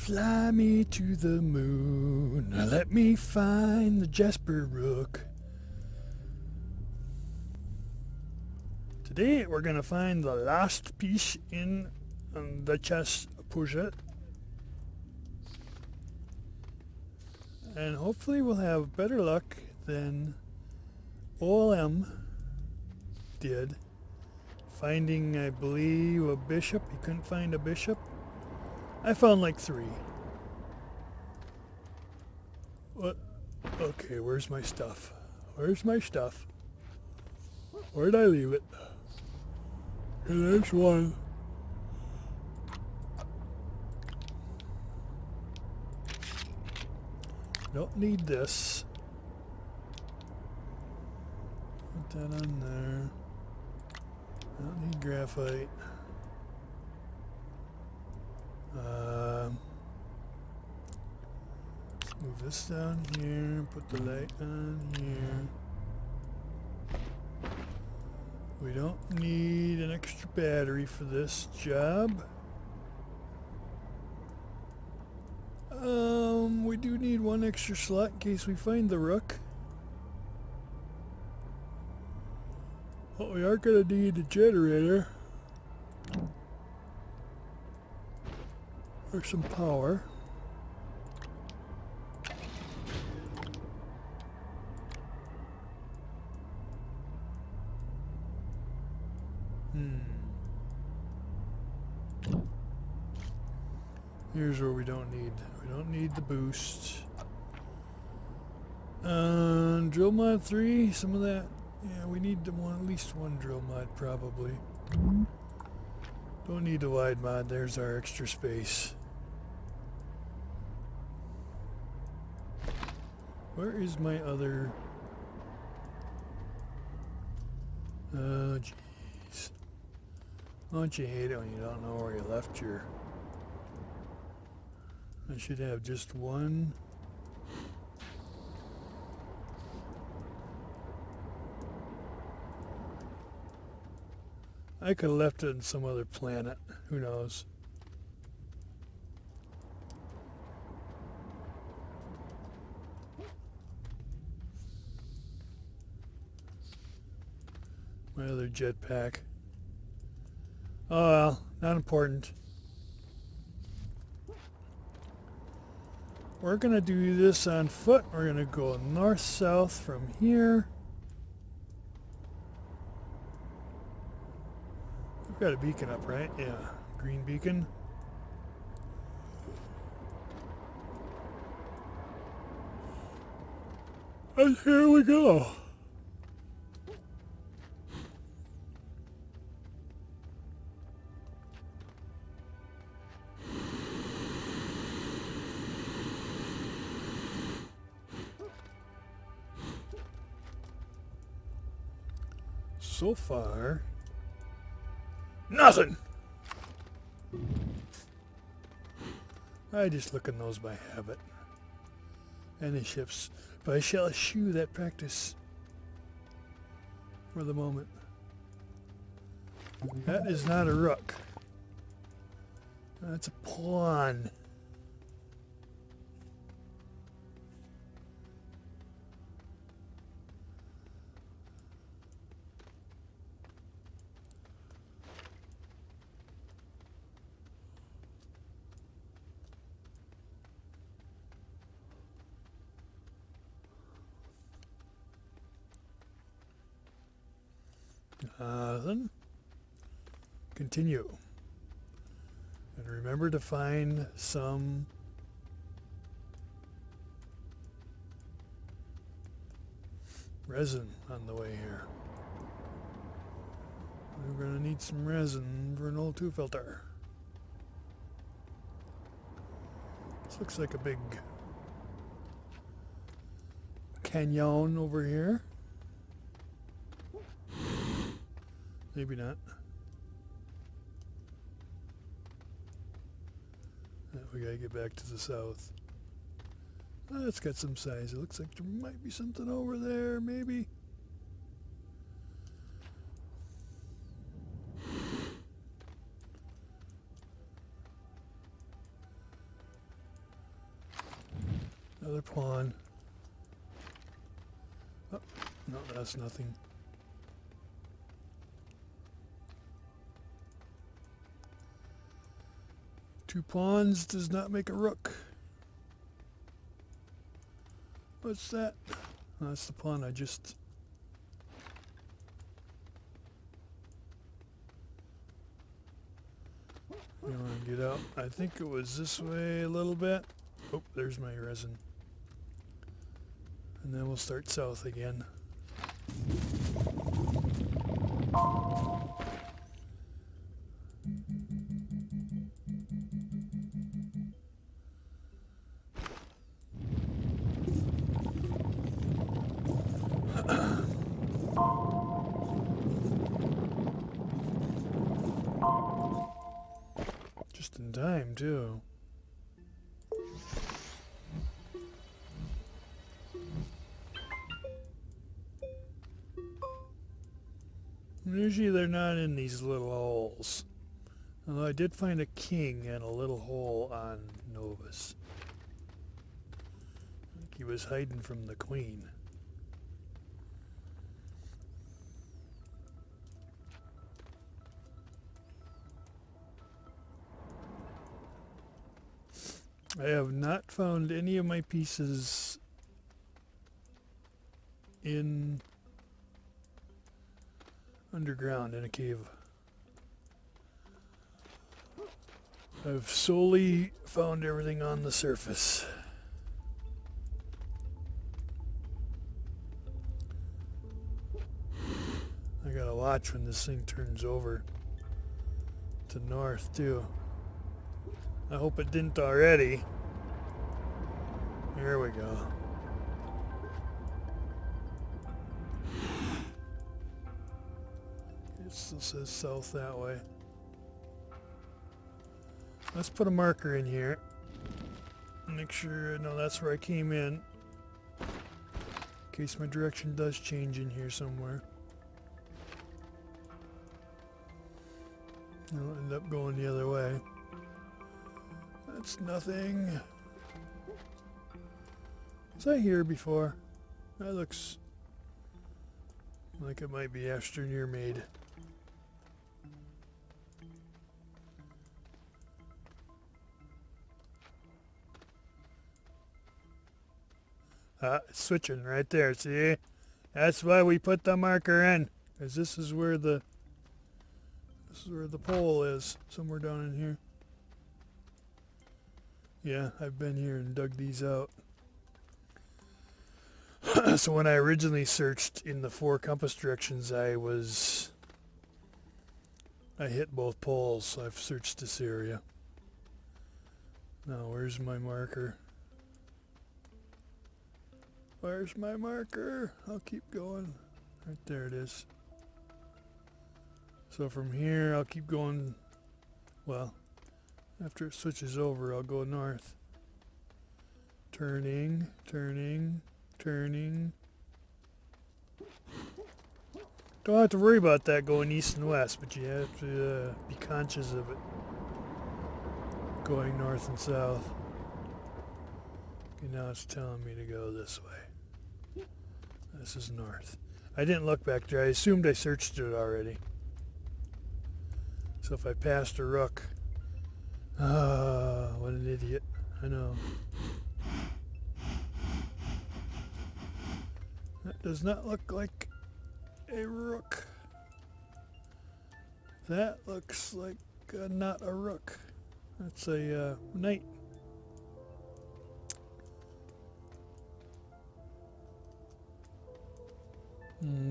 Fly me to the moon. Let me find the Jasper Rook. Today we're going to find the last piece in the chess puzzle. And hopefully we'll have better luck than OLM did. Finding, I believe, a bishop. He couldn't find a bishop. I found like 3. What? Okay, where's my stuff? Where's my stuff? Where'd I leave it? Okay, there's one. Don't need this. Put that on there. Don't need graphite. Move this down here, put the light on here. We don't need an extra battery for this job. We do need one extra slot in case we find the rook. But we are going to need a generator for some power. Here's where we don't need the boost. Drill mod 3, some of that. Yeah, we need at least one drill mod probably. Don't need the wide mod, there's our extra space. Where is my other... Oh jeez. Don't you hate it when you don't know where you left your... I should have just one. I could have left it on some other planet. Who knows? My other jetpack. Oh well, not important. We're going to do this on foot. We're going to go north-south from here. We've got a beacon up, right? Yeah, green beacon. And here we go. So far, nothing. I just look in those by habit. Any ships, but I shall eschew that practice for the moment. That is not a rook. That's a pawn. Then continue. And remember to find some resin on the way here. We're going to need some resin for an O2 filter. This looks like a big canyon over here. Maybe not. We gotta get back to the south. Oh, it's got some size. It looks like there might be something over there, maybe. Another pawn. Oh, no, that's nothing. Two pawns does not make a rook. What's that? Oh, that's the pawn I just... You want to get out? I think it was this way a little bit. Oh, there's my resin. And then we'll start south again. Just in time, too. Usually they're not in these little holes. Although I did find a king in a little hole on Novus. I think he was hiding from the queen. I have not found any of my pieces in underground in a cave. I've solely found everything on the surface. I gotta watch when this thing turns over to north too. I hope it didn't already. Here we go. It still says south that way. Let's put a marker in here. Make sure, no, that's where I came in. In case my direction does change in here somewhere. I'll end up going the other way. That's nothing. Was I here before? That looks like it might be Astroneer made. It's switching right there, see? That's why we put the marker in. Because this is where the pole is. Somewhere down in here. Yeah, I've been here and dug these out. So when I originally searched in the 4 compass directions, I hit both poles, so I've searched this area. Now, where's my marker? Where's my marker? I'll keep going. Right there it is. So from here, I'll keep going, well, after it switches over, I'll go north. Turning, turning, turning. Don't have to worry about that going east and west, but you have to be conscious of it. Going north and south. Okay, now it's telling me to go this way. This is north. I didn't look back there. I assumed I searched it already. So if I passed a rook... Ah, what an idiot. I know. That does not look like a rook. That looks like not a rook. That's a knight.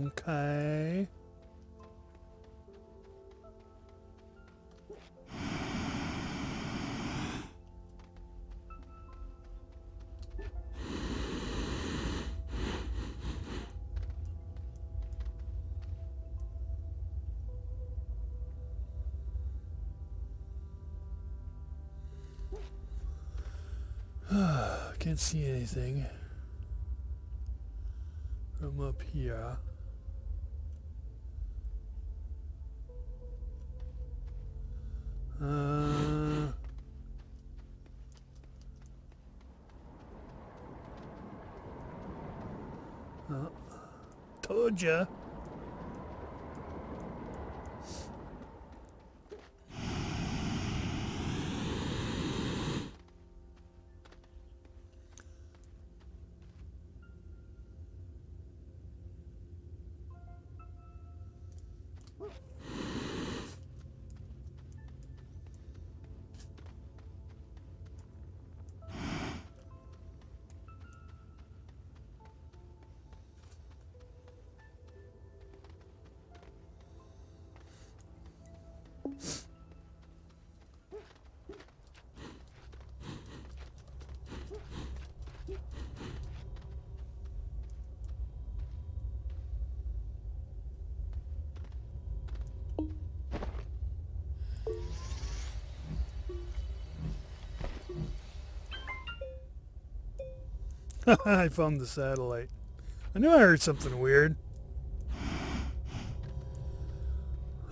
Okay. Can't see anything from up here. Told ya. I found the satellite. I knew I heard something weird.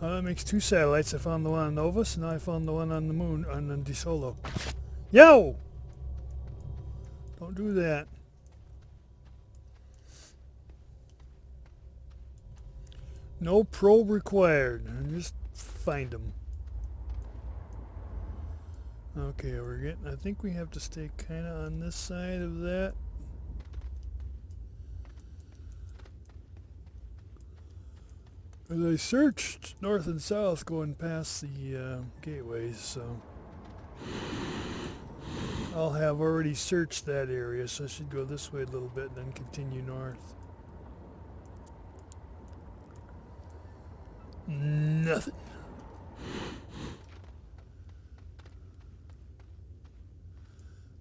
That makes two satellites. I found the one on Novus, and now I found the one on the moon, on the DeSolo. Yo! Don't do that. No probe required. Just find them. Okay, we're getting... I think we have to stay kind of on this side of that. As I searched north and south going past the gateways, so I'll have already searched that area, so I should go this way a little bit and then continue north. Nothing.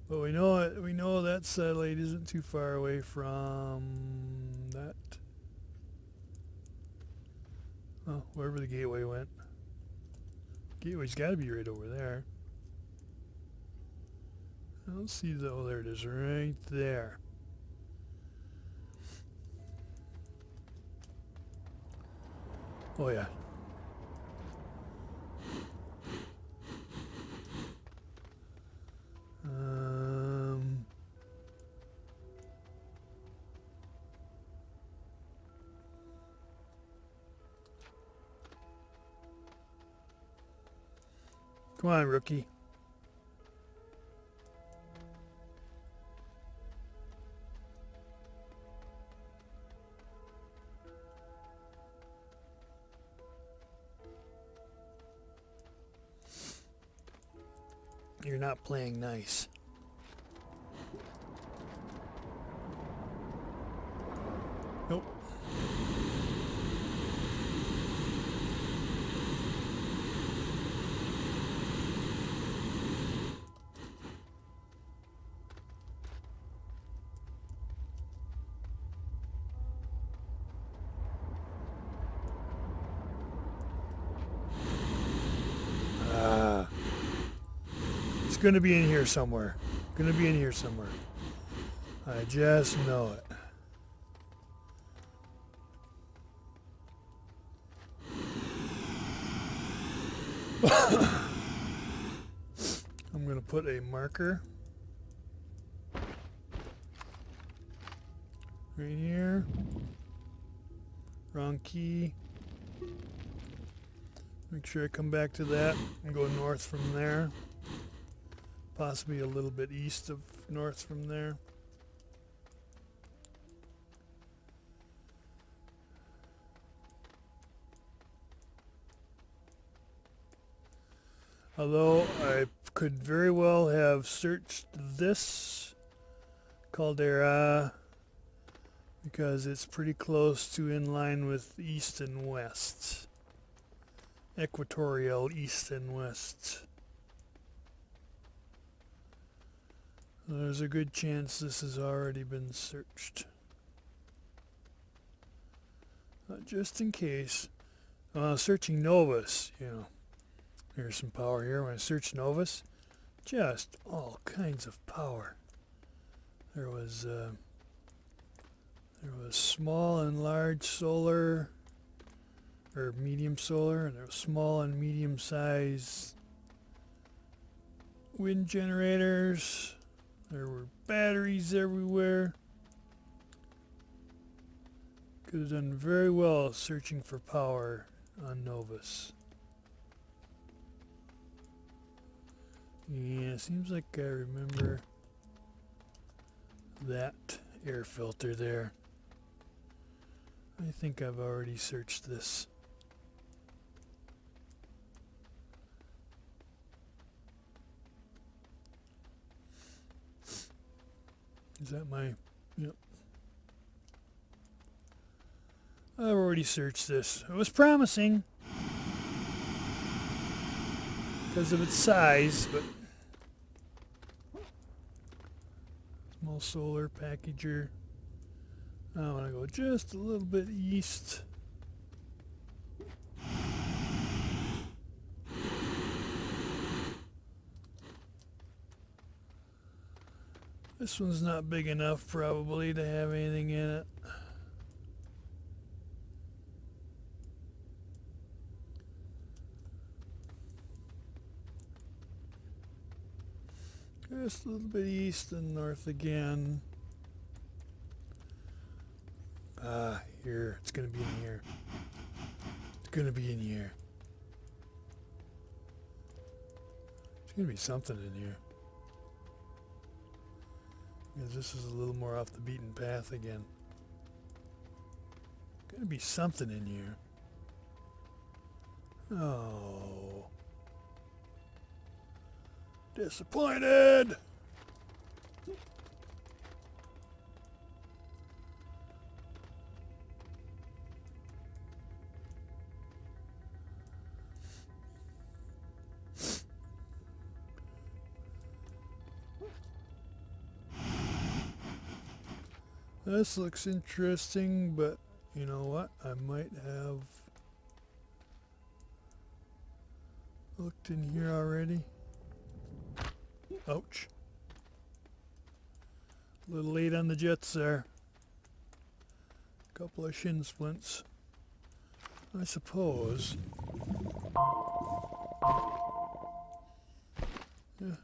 But we know that satellite isn't too far away from that. Oh, wherever the gateway went. Gateway's got to be right over there. I don't see the... Oh, there it is, right there. Oh, yeah. Come on, rookie. You're not playing nice. Nope. It's going to be in here somewhere. Going to be in here somewhere. I just know it. I'm going to put a marker right here. Wrong key. Make sure I come back to that and go north from there. Possibly a little bit east of north from there. Although I could very well have searched this caldera because it's pretty close to in line with east and west. Equatorial east and west. There's a good chance this has already been searched. Just in case. Searching Novus, you know. There's some power here. When I search Novus, just all kinds of power. There was small and large solar, or medium solar, and there was small and medium size wind generators. There were batteries everywhere. Could have done very well searching for power on Novus. Yeah, seems like I remember that air filter there. I think I've already searched this. Is that my... Yep. I've already searched this. It was promising because of its size, but small solar packager. I want to go just a little bit east. This one's not big enough probably to have anything in it. Just a little bit east and north again. Here. It's going to be in here. It's going to be in here. There's going to be something in here. Because this is a little more off the beaten path again. Going to be something in here. Oh. Disappointed! This looks interesting, but you know what? I might have looked in here already. Ouch. A little late on the jets there. Couple of shin splints. I suppose. Yeah.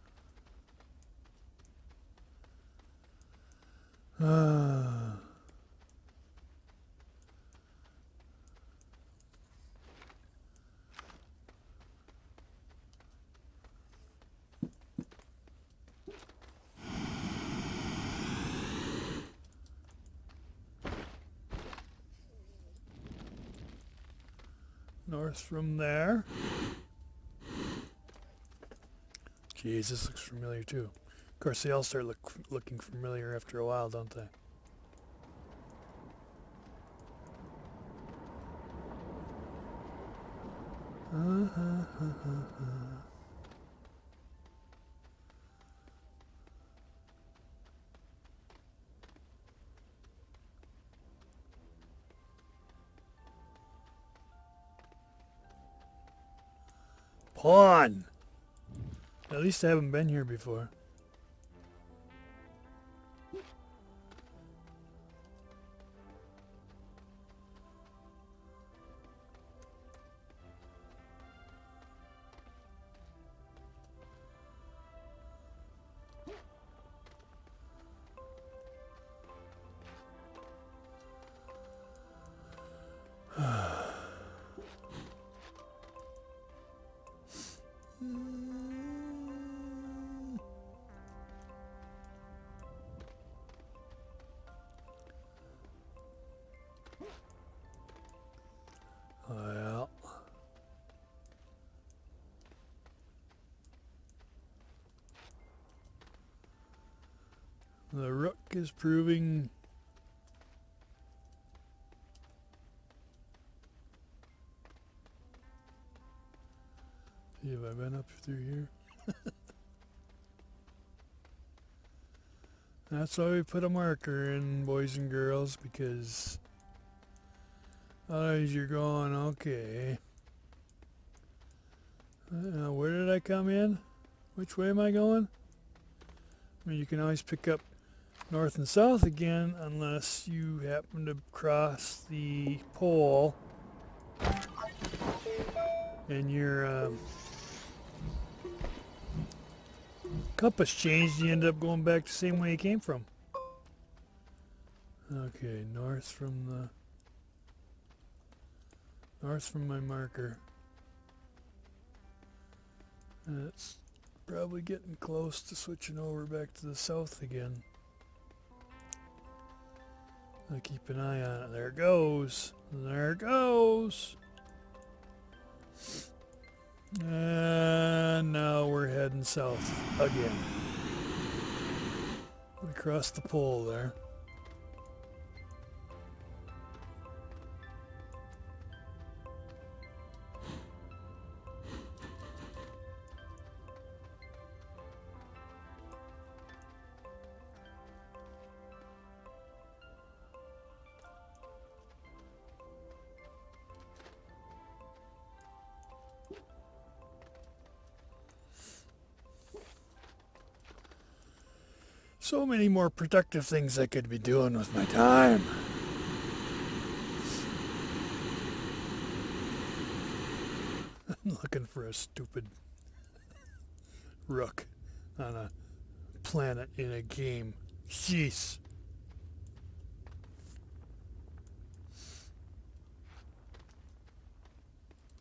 North from there. Jeez, this looks familiar too. Of course, they all start looking familiar after a while, don't they? Pawn! At least I haven't been here before. Well, the rook is proving have I been up through here? That's why we put a marker in, boys and girls, because otherwise you're going, okay. Where did I come in? Which way am I going? I mean, you can always pick up north and south again unless you happen to cross the pole and your compass changed, you end up going back the same way you came from. Okay, north from the North from my marker. And it's probably getting close to switching over back to the south again. I'll keep an eye on it. There it goes. There it goes. And now we're heading south again. Across the pole there. So many more productive things I could be doing with my time. I'm looking for a stupid rook on a planet in a game. Jeez.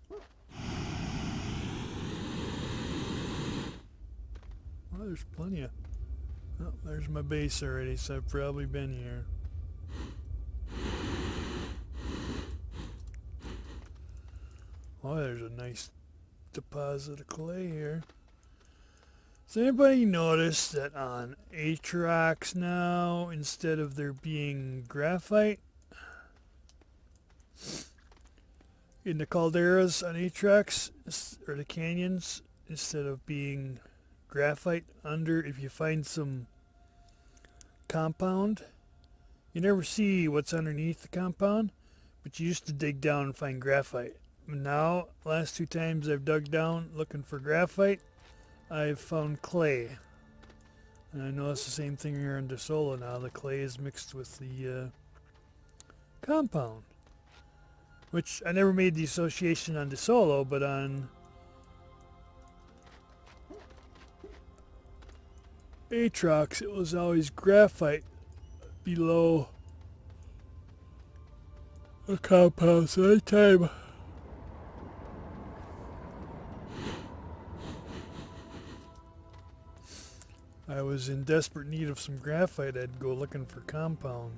Well, there's plenty of... Oh, there's my base already, so I've probably been here. Oh, there's a nice deposit of clay here. Does anybody notice that on Aatrox now, instead of there being graphite in the calderas on Aatrox, or the canyons, instead of being graphite under, if you find some compound, you never see what's underneath the compound, but you used to dig down and find graphite. Now, last 2 times I've dug down looking for graphite, I've found clay. And I know it's the same thing here in DeSolo now. The clay is mixed with the compound, which I never made the association on DeSolo, but on Aatrox, it was always graphite below a compound. So anytime I was in desperate need of some graphite, I'd go looking for compound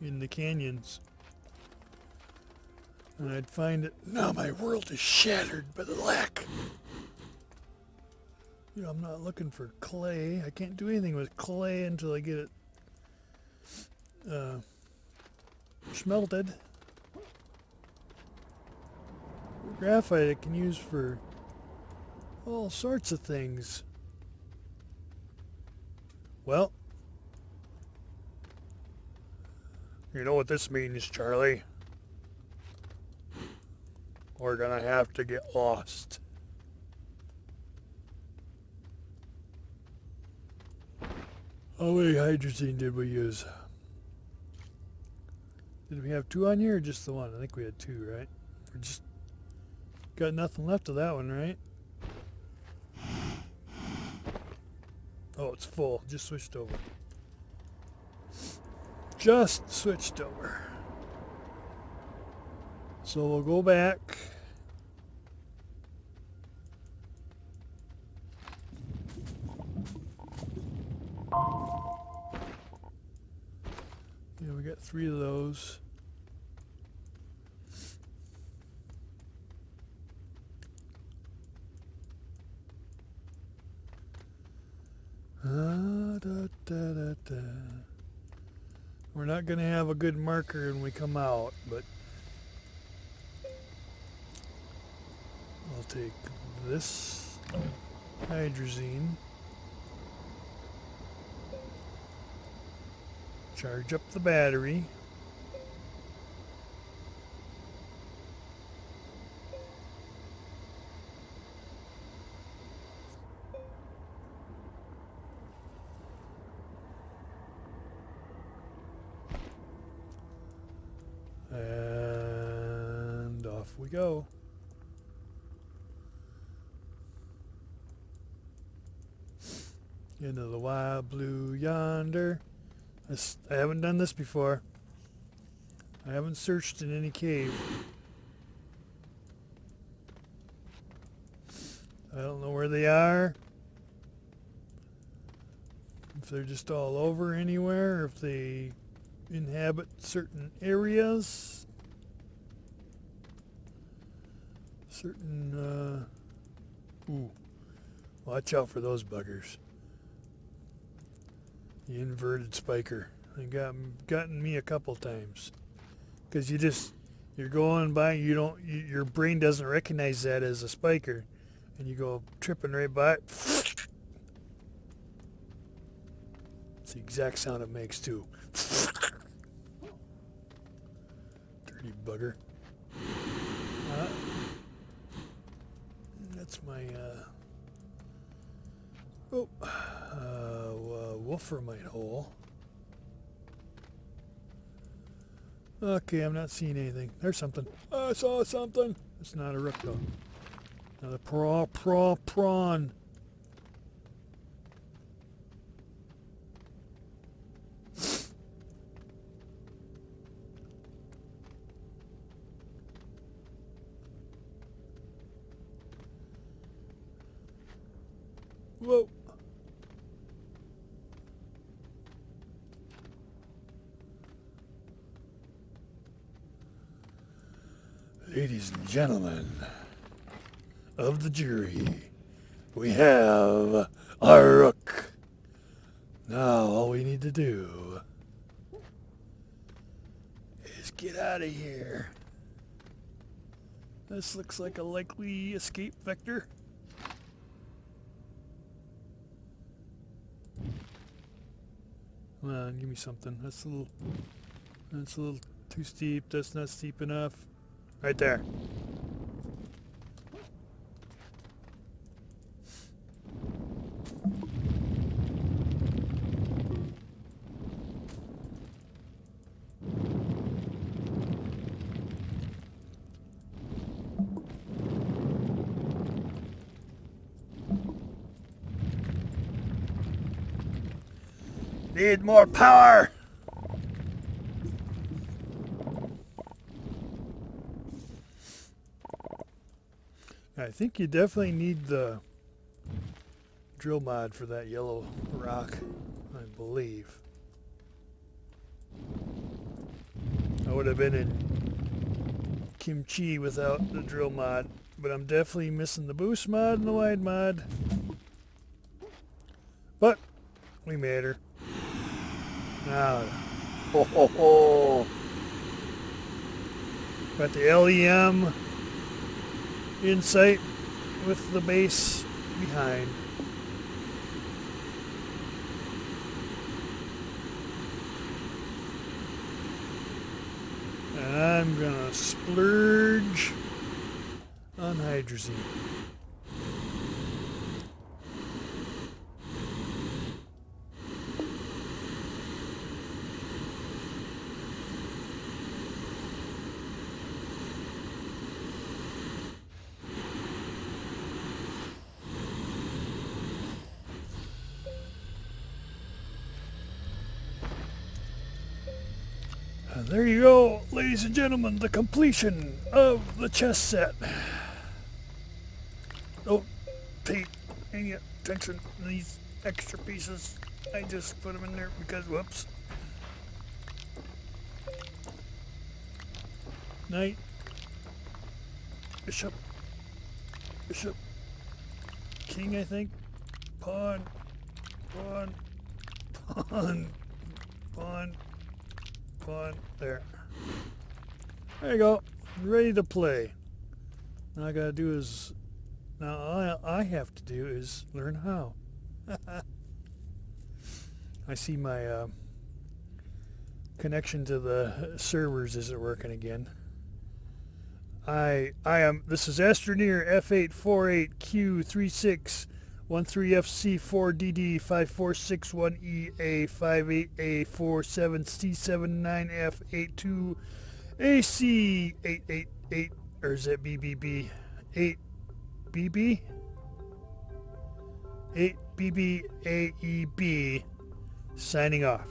in the canyons. And I'd find it. Now my world is shattered by the lack. You know, I'm not looking for clay. I can't do anything with clay until I get it smelted. Graphite I can use for all sorts of things. Well, you know what this means, Charlie? We're gonna have to get lost. How many hydrazine did we use? Did we have 2 on here or just the 1? I think we had 2, right? We just got nothing left of that one, right? Oh, it's full. Just switched over. Just switched over. So we'll go back. Yeah, we got 3 of those. We're not going to have a good marker when we come out, but I'll take this hydrazine, charge up the battery, and off we go. Into the wild blue yonder. I haven't done this before. I haven't searched in any cave. I don't know where they are. If they're just all over anywhere, or if they inhabit certain areas. Certain, ooh, watch out for those buggers. The inverted spiker. They gotten me a couple times. Because you're going by, your brain doesn't recognize that as a spiker. And you go tripping right by it. It's the exact sound it makes too. Dirty bugger. That's my wolframite hole. Okay, I'm not seeing anything. There's something. I saw something. It's not a rook though. Not a prawn. Whoa. Ladies and gentlemen of the jury, we have a rook. Now all we need to do is get out of here. This looks like a likely escape vector. Come on, give me something. That's a little too steep. That's not steep enough. Right there. Need more power! I think you definitely need the drill mod for that yellow rock, I believe. I would have been in Kimchi without the drill mod, but I'm definitely missing the boost mod and the wide mod. But we made her. Now, ho ho ho! Got the LEM insight with the base behind. And I'm gonna splurge on hydrazine. And there you go, ladies and gentlemen, the completion of the chess set. Don't pay any attention to these extra pieces. I just put them in there because, whoops. Knight, bishop, bishop, king, I think, pawn, pawn, pawn, pawn, pawn, there. There you go, ready to play. All I gotta do is, now all I have to do is learn how. I see my connection to the servers isn't working again. This is Astroneer F848Q36113FC4D D54611EA58847C79F82AC888, or is that BBB? 8BB? 8BBAEB, signing off.